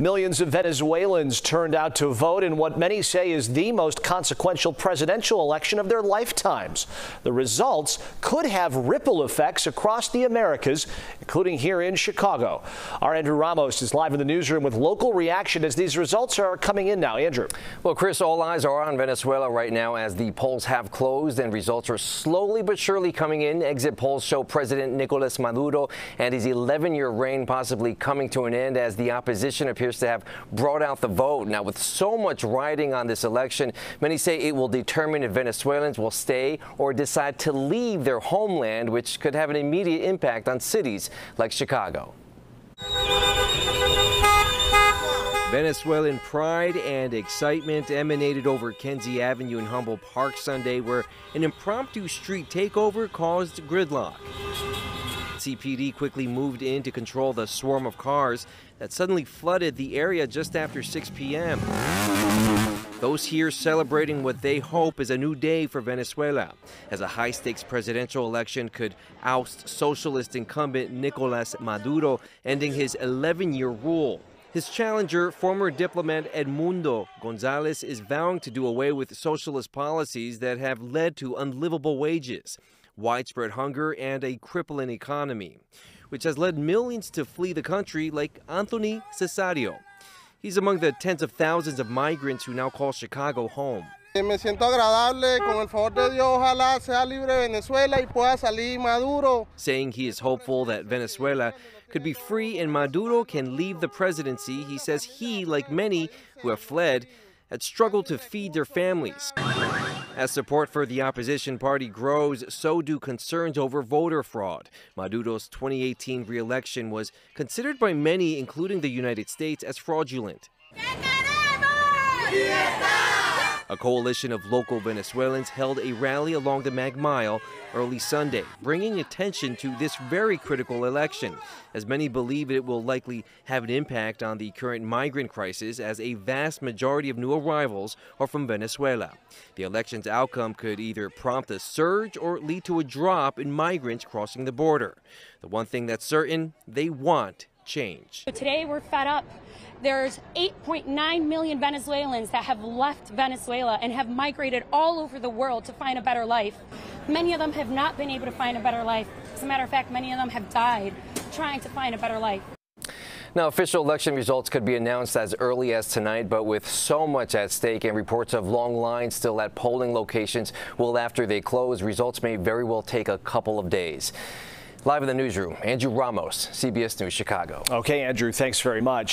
Millions of Venezuelans turned out to vote in what many say is the most consequential presidential election of their lifetimes. The results could have ripple effects across the Americas, including here in Chicago. Our Andrew Ramos is live in the newsroom with local reaction as these results are coming in now. Andrew. Well, Chris, all eyes are on Venezuela right now as the polls have closed and results are slowly but surely coming in. Exit polls show President Nicolas Maduro and his 11-year reign possibly coming to an end as the opposition appears to have brought out the vote. Now, with so much riding on this election, many say it will determine if Venezuelans will stay or decide to leave their homeland, which could have an immediate impact on cities like Chicago. Venezuelan pride and excitement emanated over Kenzie Avenue in Humboldt Park Sunday, where an impromptu street takeover caused gridlock. CPD quickly moved in to control the swarm of cars that suddenly flooded the area just after 6 p.m. Those here celebrating what they hope is a new day for Venezuela, as a high-stakes presidential election could oust socialist incumbent Nicolas Maduro, ending his 11-year rule. His challenger, former diplomat Edmundo Gonzalez, is vowing to do away with socialist policies that have led to unlivable wages, widespread hunger, and a crippling economy, which has led millions to flee the country, like Anthony Cesario. He's among the tens of thousands of migrants who now call Chicago home. Me siento agradable, con el favor de Dios, ojalá sea libre Venezuela y pueda salir Maduro. Saying he is hopeful that Venezuela could be free and Maduro can leave the presidency. He says he, like many who have fled, had struggled to feed their families. As support for the opposition party grows, so do concerns over voter fraud. Maduro's 2018 re-election was considered by many, including the United States, as fraudulent. A coalition of local Venezuelans held a rally along the Mag Mile early Sunday, bringing attention to this very critical election, as many believe it will likely have an impact on the current migrant crisis, as a vast majority of new arrivals are from Venezuela. The election's outcome could either prompt a surge or lead to a drop in migrants crossing the border. The one thing that's certain, they want change. Today we're fed up. There's 8.9 million Venezuelans that have left Venezuela and have migrated all over the world to find a better life. Many of them have not been able to find a better life. As a matter of fact, many of them have died trying to find a better life. Now, official election results could be announced as early as tonight, but with so much at stake and reports of long lines still at polling locations, well, after they close, results may very well take a couple of days. Live in the newsroom, Andrew Ramos, CBS News, Chicago. Okay, Andrew, thanks very much.